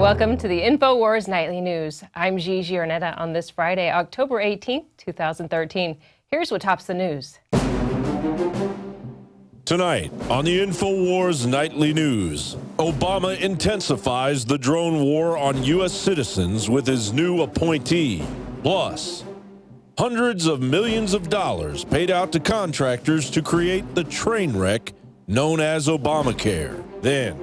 Welcome to the Infowars Nightly News. I'm Gigi Ernetta on this Friday, October 18th, 2013. Here's what tops the news. Tonight on the Infowars Nightly News, Obama intensifies the drone war on U.S. citizens with his new appointee. Plus, hundreds of millions of dollars paid out to contractors to create the train wreck known as Obamacare. Then,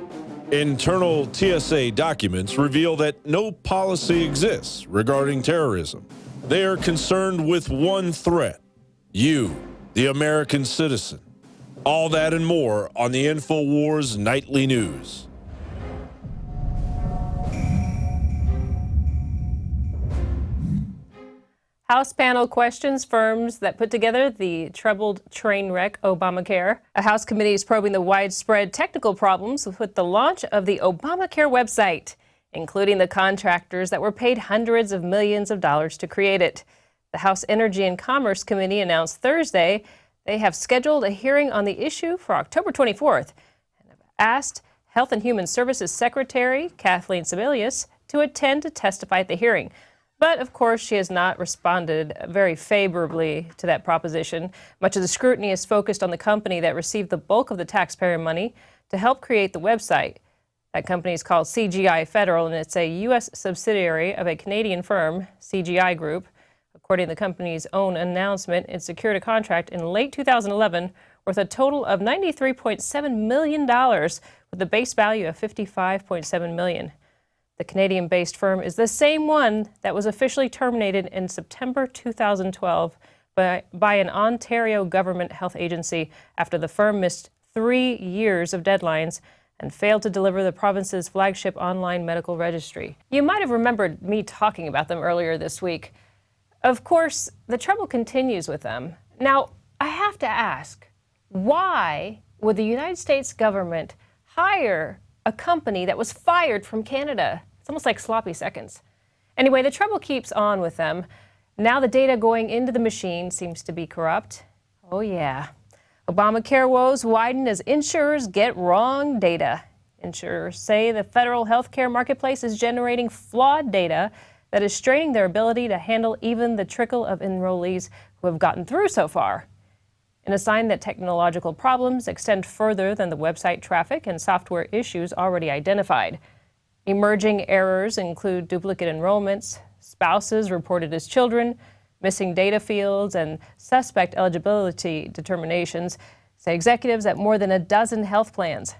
internal TSA documents reveal that no policy exists regarding terrorism. They are concerned with one threat: you, the American citizen. All that and more on the Infowars Nightly News. House panel questions firms that put together the troubled train wreck Obamacare. A House committee is probing the widespread technical problems with the launch of the Obamacare website, including the contractors that were paid hundreds of millions of dollars to create it. The House Energy and Commerce Committee announced Thursday they have scheduled a hearing on the issue for October 24th and have asked Health and Human Services Secretary Kathleen Sebelius to attend to testify at the hearing. But, of course, she has not responded very favorably to that proposition. Much of the scrutiny is focused on the company that received the bulk of the taxpayer money to help create the website. That company is called CGI Federal, and it's a U.S. subsidiary of a Canadian firm, CGI Group. According to the company's own announcement, it secured a contract in late 2011 worth a total of $93.7 million with a base value of $55.7 million. The Canadian-based firm is the same one that was officially terminated in September 2012 by an Ontario government health agency after the firm missed 3 years of deadlines and failed to deliver the province's flagship online medical registry. You might have remembered me talking about them earlier this week. Of course, the trouble continues with them. Now, I have to ask, why would the United States government hire a company that was fired from Canada? It's almost like sloppy seconds. Anyway, the trouble keeps on with them. Now the data going into the machine seems to be corrupt. Oh yeah. Obamacare woes widen as insurers get wrong data. Insurers say the federal health care marketplace is generating flawed data that is straining their ability to handle even the trickle of enrollees who have gotten through so far. In a sign that technological problems extend further than the website traffic and software issues already identified. Emerging errors include duplicate enrollments, spouses reported as children, missing data fields, and suspect eligibility determinations, say executives at more than a dozen health plans.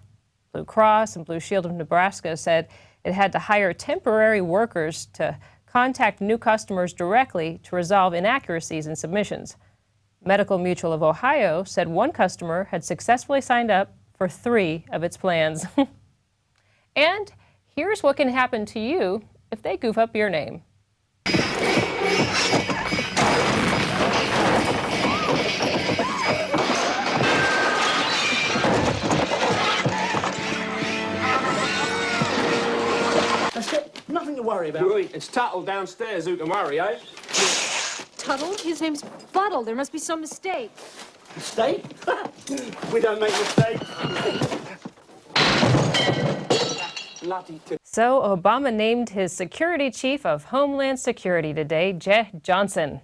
Blue Cross and Blue Shield of Nebraska said it had to hire temporary workers to contact new customers directly to resolve inaccuracies in submissions. Medical Mutual of Ohio said one customer had successfully signed up for 3 of its plans. And here's what can happen to you if they goof up your name. That's it. Nothing to worry about. Right, it's Tuttle downstairs who can worry, eh? Tuttle? His name's Buttle. There must be some mistake. Mistake? We don't make mistakes. So Obama named his security chief of Homeland Security today, Jeh Johnson.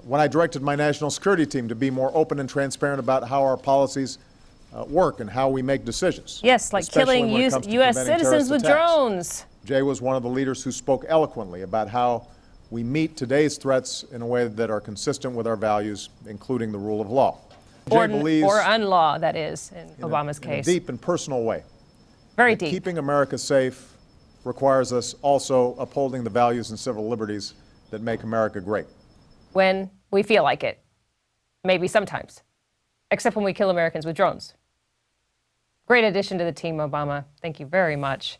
When I directed my national security team to be more open and transparent about how our policies work and how we make decisions. Yes, like killing U.S. citizens with drones. Jay was one of the leaders who spoke eloquently about how we meet today's threats in a way that are consistent with our values, including the rule of law. Or unlaw, that is, in Obama's case. In a deep and personal way. Very deep. Keeping America safe requires us also upholding the values and civil liberties that make America great. When we feel like it. Maybe sometimes. Except when we kill Americans with drones. Great addition to the team, Obama. Thank you very much.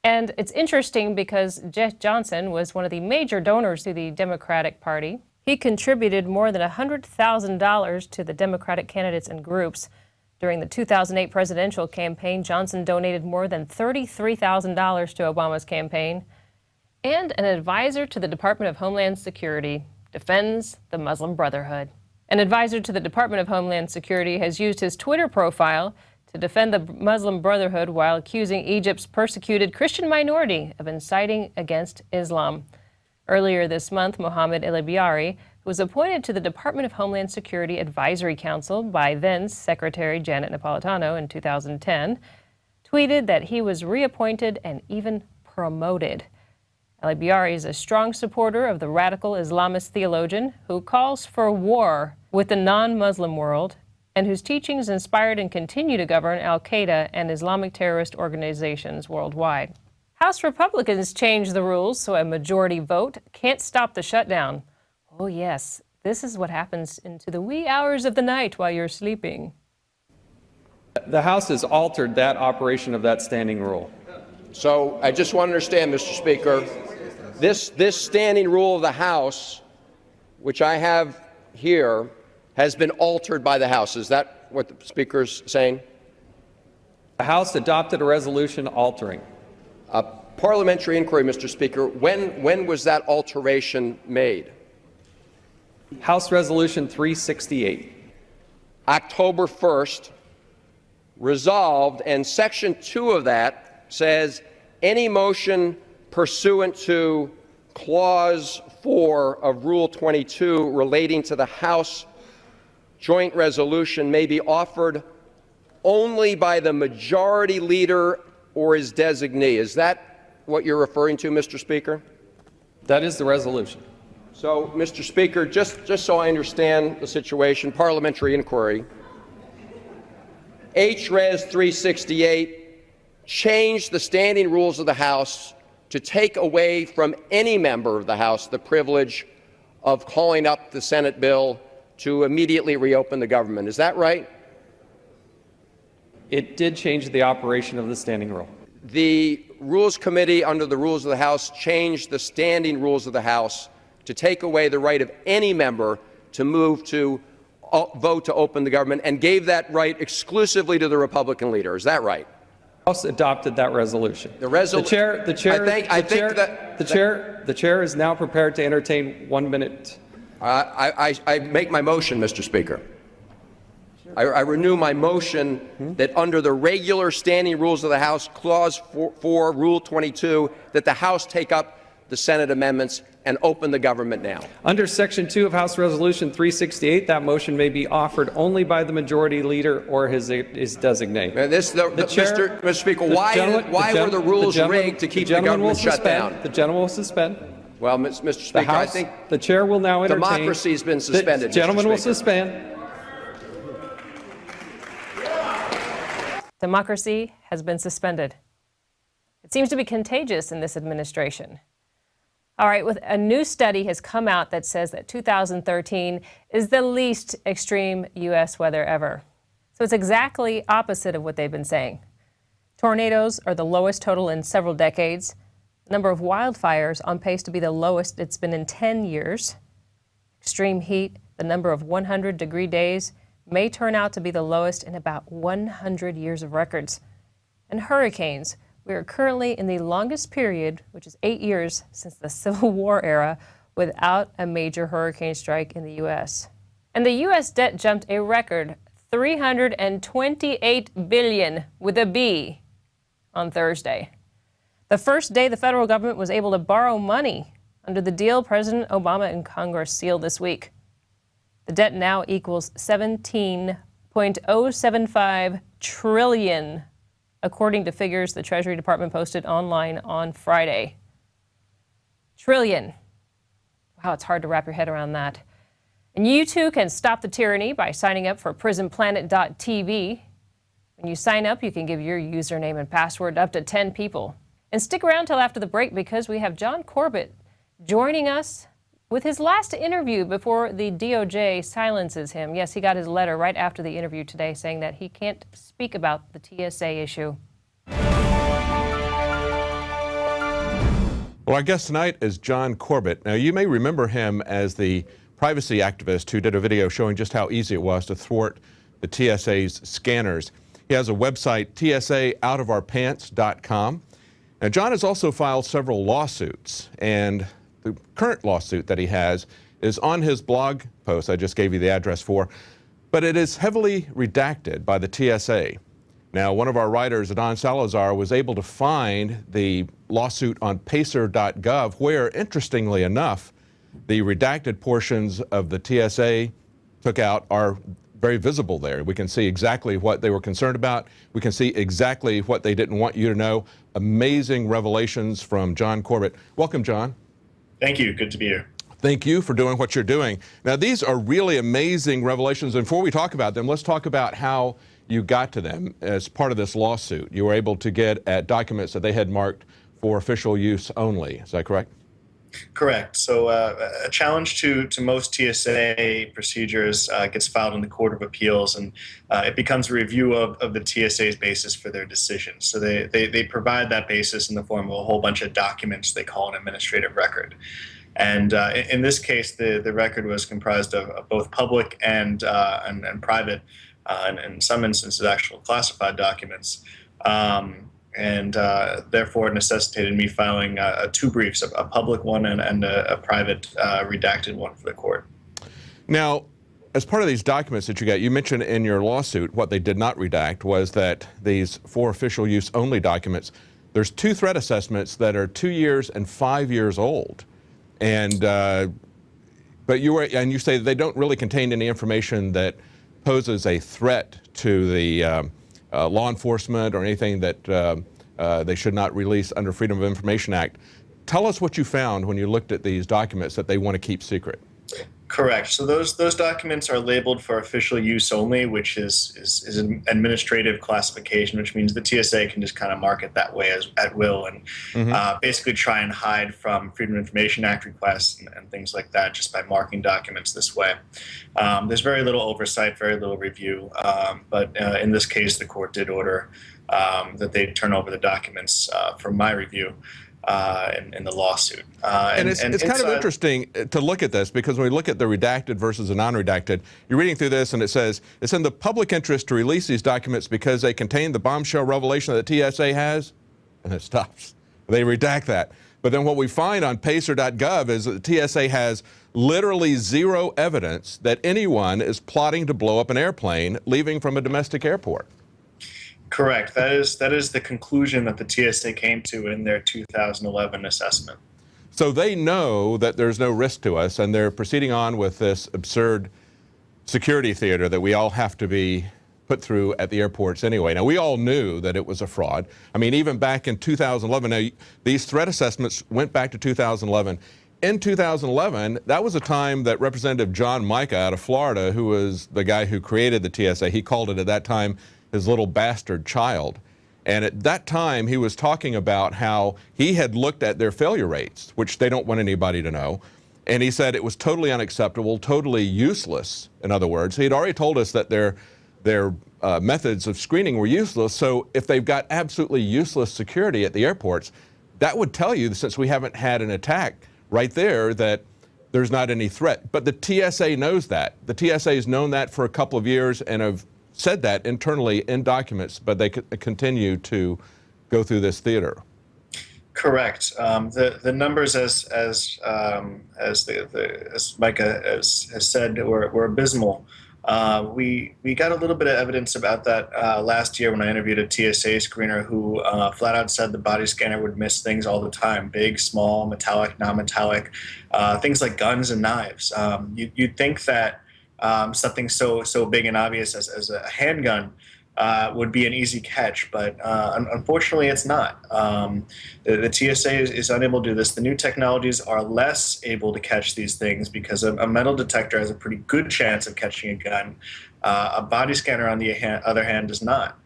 And it's interesting because Jeh Johnson was one of the major donors to the Democratic Party. He contributed more than $100,000 to the Democratic candidates and groups. During the 2008 presidential campaign, Johnson donated more than $33,000 to Obama's campaign. And an advisor to the Department of Homeland Security defends the Muslim Brotherhood. An advisor to the Department of Homeland Security has used his Twitter profile to defend the Muslim Brotherhood while accusing Egypt's persecuted Christian minority of inciting against Islam. Earlier this month, Mohammed El-Biari, who was appointed to the Department of Homeland Security Advisory Council by then Secretary Janet Napolitano in 2010, tweeted that he was reappointed and even promoted. El-Biari is a strong supporter of the radical Islamist theologian who calls for war with the non-Muslim world and whose teachings inspired and continue to govern al-Qaeda and Islamic terrorist organizations worldwide. House Republicans changed the rules so a majority vote can't stop the shutdown. Oh yes, this is what happens into the wee hours of the night while you're sleeping. The House has altered that operation of that standing rule. So I just want to understand, Mr. Speaker, this standing rule of the House, which I have here, has been altered by the House. Is that what the Speaker's saying? The House adopted a resolution altering. Parliamentary inquiry, Mr. Speaker. When was that alteration made? House Resolution 368. October 1st, resolved, and Section 2 of that says any motion pursuant to Clause 4 of Rule 22 relating to the House joint resolution may be offered only by the majority leader or his designee. Is that what you're referring to, Mr. Speaker? That is the resolution. So, Mr. Speaker, just so I understand the situation, parliamentary inquiry, H.Res. 368 changed the standing rules of the House to take away from any member of the House the privilege of calling up the Senate bill to immediately reopen the government. Is that right? It did change the operation of the standing rule. The Rules Committee, under the rules of the House, changed the standing rules of the House to take away the right of any member to move to vote to open the government, and gave that right exclusively to the Republican leader. Is that right? The House adopted that resolution. The chair is now prepared to entertain 1 minute. I make my motion, Mr. Speaker. I renew my motion that under the regular standing rules of the House, Clause 4, Rule 22, that the House take up the Senate amendments and open the government now. Under Section 2 of House Resolution 368, that motion may be offered only by the majority leader or his designee. Mr. Speaker, why were the rules rigged to keep the government shut down? The gentleman will suspend. Well, Mr. Speaker, I think the chair will now entertain. Democracy has been suspended. The gentleman will suspend. Democracy has been suspended. It seems to be contagious in this administration. All right, with a new study has come out that says that 2013 is the least extreme U.S. weather ever. So it's exactly opposite of what they've been saying. Tornadoes are the lowest total in several decades. The number of wildfires on pace to be the lowest it's been in 10 years. Extreme heat, the number of 100-degree days, may turn out to be the lowest in about 100 years of records. And hurricanes. We are currently in the longest period, which is 8 years since the Civil War era, without a major hurricane strike in the U.S. And the U.S. debt jumped a record $328 billion with a B on Thursday. The first day the federal government was able to borrow money under the deal President Obama and Congress sealed this week. The debt now equals $17.075 trillion. According to figures the Treasury Department posted online on Friday. Trillion. Wow, it's hard to wrap your head around that. And you too can stop the tyranny by signing up for prisonplanet.tv. When you sign up, you can give your username and password to up to 10 people. And stick around till after the break because we have Jon Corbett joining us with his last interview before the DOJ silences him. Yes, he got his letter right after the interview today saying that he can't speak about the TSA issue. Well, our guest tonight is Jon Corbett. Now, you may remember him as the privacy activist who did a video showing just how easy it was to thwart the TSA's scanners. He has a website, tsaoutofourpants.com. Now, Jon has also filed several lawsuits, and the current lawsuit that he has is on his blog post I just gave you the address for, but it is heavily redacted by the TSA. Now, one of our writers, Don Salazar, was able to find the lawsuit on pacer.gov, where, interestingly enough, the redacted portions of the TSA took out are very visible there. We can see exactly what they were concerned about. We can see exactly what they didn't want you to know. Amazing revelations from Jon Corbett. Welcome, Jon. Thank you. Good to be here. Thank you for doing what you're doing. Now, these are really amazing revelations. And before we talk about them, let's talk about how you got to them as part of this lawsuit. You were able to get at documents that they had marked for official use only. Is that correct? Correct. So a challenge to most TSA procedures gets filed in the Court of Appeals, and it becomes a review of the TSA's basis for their decision. So they provide that basis in the form of a whole bunch of documents they call an administrative record. And in this case, the record was comprised of both public and private, and in some instances, actual classified documents. Therefore, it necessitated me filing two briefs, a public one and a private redacted one for the court. Now, as part of these documents that you got, you mentioned in your lawsuit what they did not redact was that these for official use only documents, there's 2 threat assessments that are 2 years and 5 years old. And but you say they don't really contain any information that poses a threat to the law enforcement or anything that they should not release under Freedom of Information Act. Tell us what you found when you looked at these documents that they want to keep secret. Correct. So those documents are labeled for official use only, which is an administrative classification, which means the TSA can just kind of mark it that way at will and basically try and hide from Freedom of Information Act requests and things like that just by marking documents this way. There's very little oversight, very little review, but in this case, the court did order that they turn over the documents for my review. In the lawsuit. And it's kind of interesting to look at this, because when we look at the redacted versus the non-redacted, you're reading through this and it says, it's in the public interest to release these documents because they contain the bombshell revelation that the TSA has, and it stops. They redact that. But then what we find on pacer.gov is that the TSA has literally 0 evidence that anyone is plotting to blow up an airplane leaving from a domestic airport. Correct. That is the conclusion that the TSA came to in their 2011 assessment. So they know that there's no risk to us, and they're proceeding on with this absurd security theater that we all have to be put through at the airports anyway. Now, we all knew that it was a fraud. I mean, even back in 2011, now, these threat assessments went back to 2011. In 2011, that was a time that Representative John Mica out of Florida, who was the guy who created the TSA, he called it at that time his little bastard child. And at that time, he was talking about how he had looked at their failure rates, which they don't want anybody to know. And he said it was totally unacceptable, totally useless, in other words. He had already told us that their methods of screening were useless. So if they've got absolutely useless security at the airports, that would tell you, since we haven't had an attack right there, that there's not any threat. But the TSA knows that. The TSA has known that for a couple of years and have said that internally in documents, but they continue to go through this theater. Correct. The numbers, as Micah has said, were abysmal. We got a little bit of evidence about that last year when I interviewed a TSA screener who flat out said the body scanner would miss things all the time: big, small, metallic, non-metallic, things like guns and knives. You'd think that something so big and obvious as a handgun would be an easy catch, but unfortunately it's not. The TSA is unable to do this. The new technologies are less able to catch these things because a metal detector has a pretty good chance of catching a gun. A body scanner, on the other hand, does not.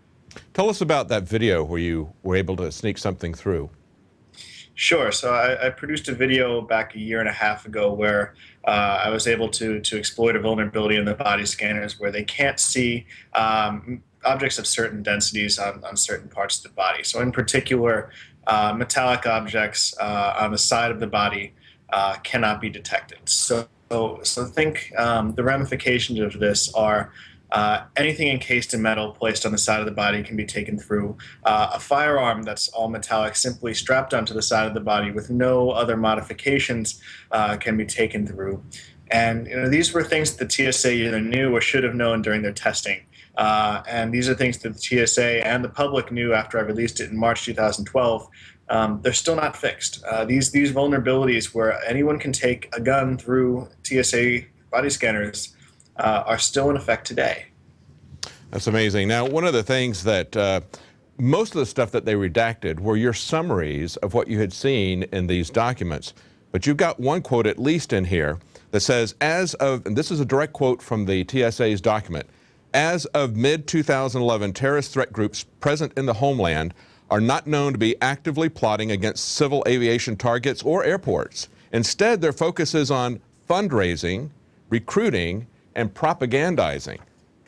Tell us about that video where you were able to sneak something through. Sure. So I produced a video back a year and a half ago where I was able to exploit a vulnerability in the body scanners where they can't see objects of certain densities on certain parts of the body. So in particular, metallic objects on the side of the body cannot be detected. So think the ramifications of this are anything encased in metal placed on the side of the body can be taken through. A firearm that's all metallic simply strapped onto the side of the body with no other modifications can be taken through. And these were things that the TSA either knew or should have known during their testing. And these are things that the TSA and the public knew after I released it in March 2012. They're still not fixed. These vulnerabilities where anyone can take a gun through TSA body scanners are still in effect today. That's amazing. Now, one of the things that most of the stuff that they redacted were your summaries of what you had seen in these documents. But you've got one quote at least in here that says, as of, and this is a direct quote from the TSA's document, as of mid-2011, terrorist threat groups present in the homeland are not known to be actively plotting against civil aviation targets or airports. Instead, their focus is on fundraising, recruiting, and propagandizing.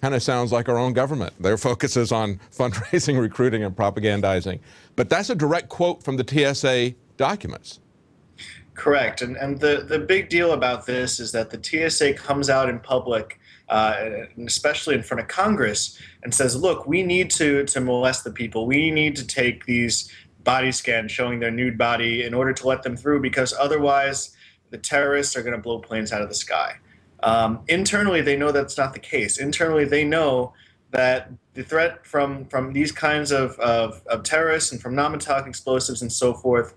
Kind of sounds like our own government. Their focus is on fundraising, recruiting, and propagandizing. But that's a direct quote from the TSA documents. Correct. And the big deal about this is that the TSA comes out in public, and especially in front of Congress, and says, look, we need to molest the people. We need to take these body scans showing their nude body in order to let them through, because otherwise the terrorists are going to blow planes out of the sky. Internally, they know that's not the case. Internally, they know that the threat from these kinds of terrorists and from non-metallic explosives and so forth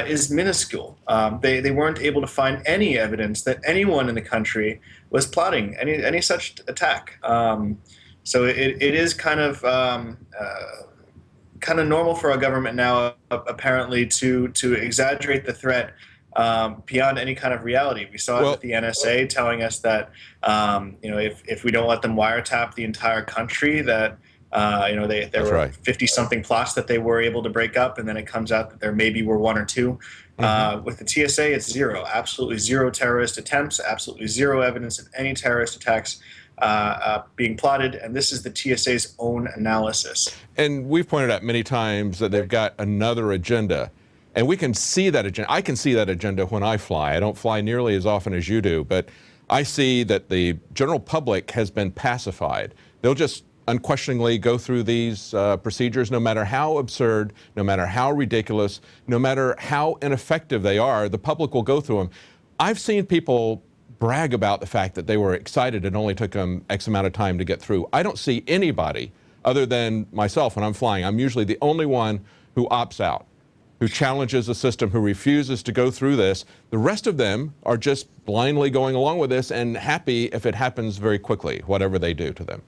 is minuscule. They weren't able to find any evidence that anyone in the country was plotting any such attack. So it is kind of normal for our government now, apparently, to exaggerate the threat beyond any kind of reality. We saw it with the NSA telling us that if we don't let them wiretap the entire country, that there were 50-something plots that they were able to break up, and then it comes out that there maybe were one or two. With the TSA, it's zero, absolutely zero terrorist attempts, absolutely zero evidence of any terrorist attacks being plotted, and this is the TSA's own analysis. And we've pointed out many times that they've got another agenda. And we can see that agenda. I can see that agenda when I fly. I don't fly nearly as often as you do, but I see that the general public has been pacified. They'll just unquestioningly go through these procedures, no matter how absurd, no matter how ridiculous, no matter how ineffective they are, the public will go through them. I've seen people brag about the fact that they were excited it only took them X amount of time to get through. I don't see anybody other than myself when I'm flying. I'm usually the only one who opts out, who challenges the system, who refuses to go through this. The rest of them are just blindly going along with this and happy if it happens very quickly, whatever they do to them.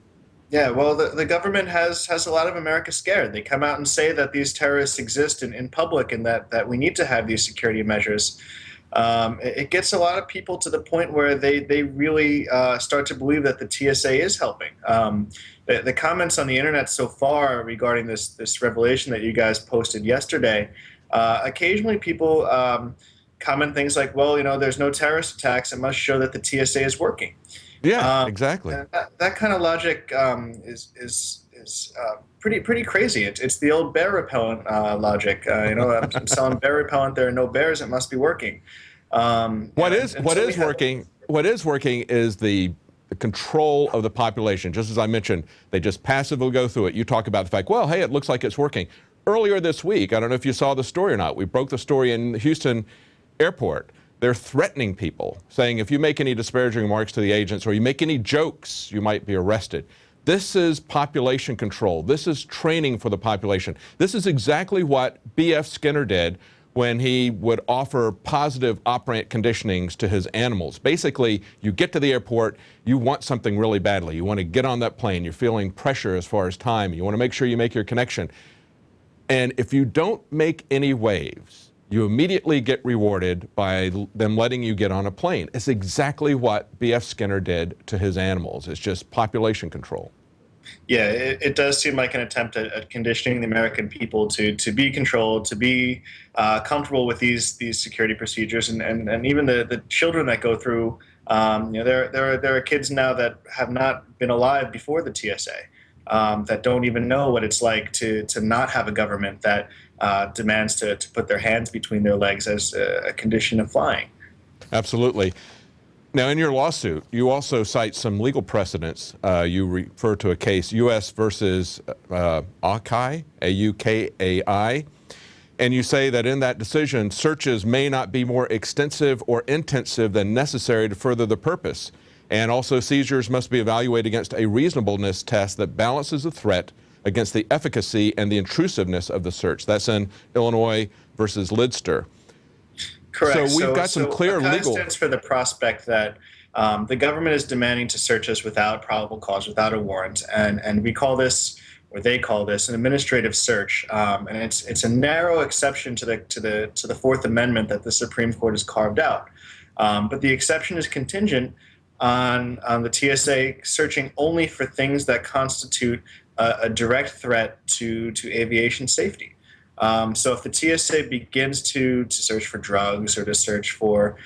Yeah, well, the government has a lot of America scared. They come out and say that these terrorists exist in public and that we need to have these security measures. It gets a lot of people to the point where they really start to believe that the TSA is helping. The comments on the internet so far regarding this revelation that you guys posted yesterday, occasionally people comment things like, well, there's no terrorist attacks. It must show that the TSA is working. Yeah, exactly. That kind of logic is pretty crazy. It's the old bear repellent logic. I'm selling bear repellent. There are no bears. It must be working. What is working is the control of the population. Just as I mentioned, they just passively go through it. You talk about the fact, well, hey, it looks like it's working. Earlier this week, I don't know if you saw the story or not, we broke the story in Houston airport. They're threatening people, saying if you make any disparaging remarks to the agents or you make any jokes, you might be arrested. This is population control. This is training for the population. This is exactly what B.F. Skinner did when he would offer positive operant conditionings to his animals. Basically, you get to the airport, you want something really badly. You want to get on that plane. You're feeling pressure as far as time. You want to make sure you make your connection. And if you don't make any waves, you immediately get rewarded by them letting you get on a plane. It's exactly what B.F. Skinner did to his animals. It's just population control. Yeah, it does seem like an attempt at conditioning the American people to be controlled, to be comfortable with these security procedures, and even the children that go through. There are kids now that have not been alive before the TSA, that don't even know what it's like to not have a government that demands to put their hands between their legs as a condition of flying. Absolutely. Now, in your lawsuit, you also cite some legal precedents. You refer to a case, U.S. versus Aukai, A-U-K-A-I, and you say that in that decision, searches may not be more extensive or intensive than necessary to further the purpose. And also, seizures must be evaluated against a reasonableness test that balances the threat against the efficacy and the intrusiveness of the search. That's in Illinois versus Lidster. Correct. So we've got some clear legal... stands for the prospect that the government is demanding to search us without probable cause, without a warrant, and we call this, or they call this, an administrative search, and it's a narrow exception to the Fourth Amendment that the Supreme Court has carved out. But the exception is contingent on the TSA searching only for things that constitute a direct threat to aviation safety. So if the TSA begins to search for drugs or to search for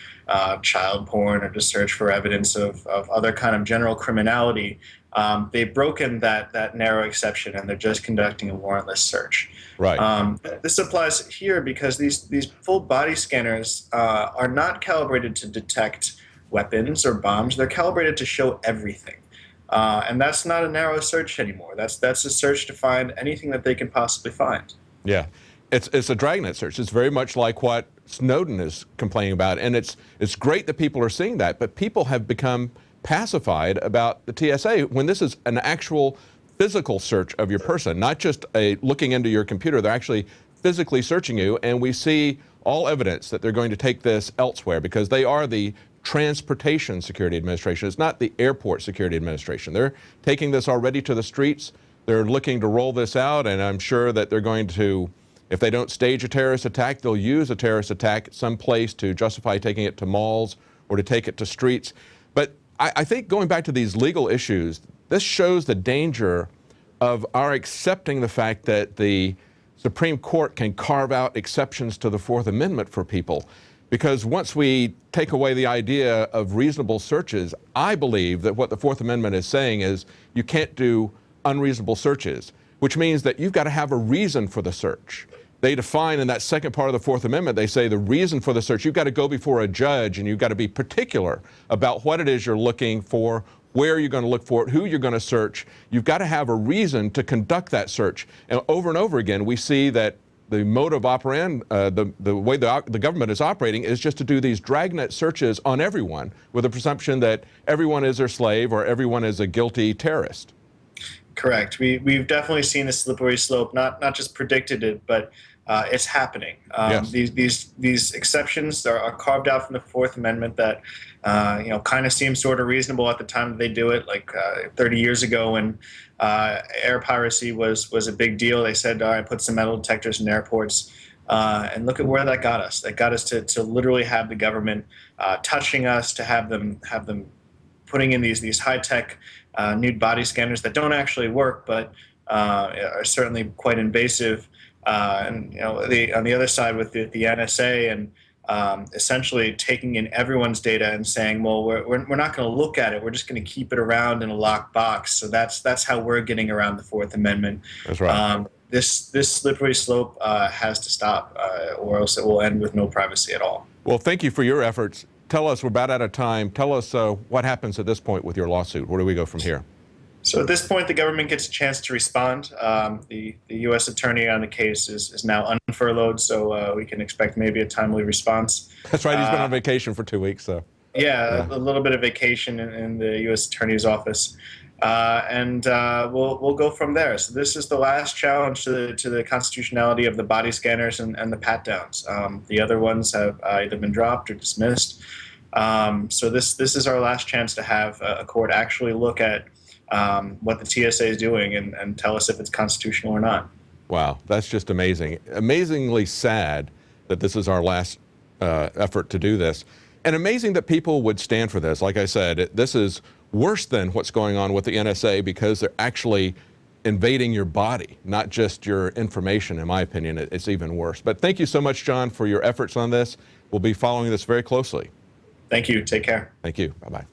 child porn or to search for evidence of other kind of general criminality, they've broken that narrow exception and they're just conducting a warrantless search. Right. This applies here because these full body scanners are not calibrated to detect weapons or bombs. They're calibrated to show everything. And that's not a narrow search anymore. That's a search to find anything that they can possibly find. Yeah, it's a dragnet search. It's very much like what Snowden is complaining about, and it's great that people are seeing that, but people have become pacified about the TSA when this is an actual physical search of your person, not just looking into your computer. They're actually physically searching you, and we see all evidence that they're going to take this elsewhere because they are the Transportation Security Administration. It's not the Airport Security Administration. They're taking this already to the streets. They're looking to roll this out, and I'm sure that they're going to, if they don't stage a terrorist attack, they'll use a terrorist attack someplace to justify taking it to malls or to take it to streets. But I think going back to these legal issues, this shows the danger of our accepting the fact that the Supreme Court can carve out exceptions to the Fourth Amendment for people. Because once we take away the idea of reasonable searches, I believe that what the Fourth Amendment is saying is you can't do unreasonable searches, which means that you've got to have a reason for the search. They define in that second part of the Fourth Amendment, they say the reason for the search, you've got to go before a judge and you've got to be particular about what it is you're looking for, where you're going to look for it, who you're going to search. You've got to have a reason to conduct that search. And over again, we see that the modus operandi, the way the government is operating is just to do these dragnet searches on everyone with a presumption that everyone is their slave or everyone is a guilty terrorist. Correct. We've definitely seen the slippery slope, not just predicted it, but it's happening. Yes. These exceptions are carved out from the Fourth Amendment that kind of seem sort of reasonable at the time that they do it. Like 30 years ago when air piracy was a big deal, they said, all right, put some metal detectors in airports. And look at where that got us. That got us to literally have the government touching us, to have them putting in these high-tech nude body scanners that don't actually work, but are certainly quite invasive. And on the other side with the NSA and essentially taking in everyone's data and saying, well, we're not going to look at it. We're just going to keep it around in a locked box. So that's how we're getting around the Fourth Amendment. That's right. This slippery slope has to stop, or else it will end with no privacy at all. Well, thank you for your efforts. Tell us, we're about out of time. Tell us what happens at this point with your lawsuit. Where do we go from here? So at this point, the government gets a chance to respond. The U.S. attorney on the case is now unfurloughed, so we can expect maybe a timely response. That's right. He's been on vacation for 2 weeks, so. Yeah, a little bit of vacation in the U.S. attorney's office. And we'll go from there. So this is the last challenge to the constitutionality of the body scanners and the pat-downs. The other ones have either been dropped or dismissed. So this is our last chance to have a court actually look at what the TSA is doing and tell us if it's constitutional or not. Wow, that's just amazing. Amazingly sad that this is our last effort to do this. And amazing that people would stand for this. Like I said, this is worse than what's going on with the NSA because they're actually invading your body, not just your information. In my opinion, it's even worse. But thank you so much, John, for your efforts on this. We'll be following this very closely. Thank you. Take care. Thank you. Bye-bye.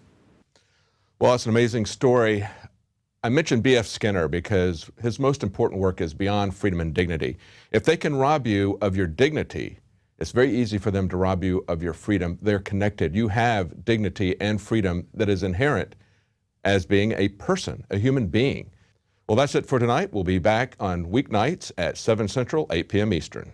Well, that's an amazing story. I mentioned B.F. Skinner because his most important work is Beyond Freedom and Dignity. If they can rob you of your dignity, it's very easy for them to rob you of your freedom. They're connected. You have dignity and freedom that is inherent as being a person, a human being. Well, that's it for tonight. We'll be back on weeknights at 7 Central, 8 p.m. Eastern.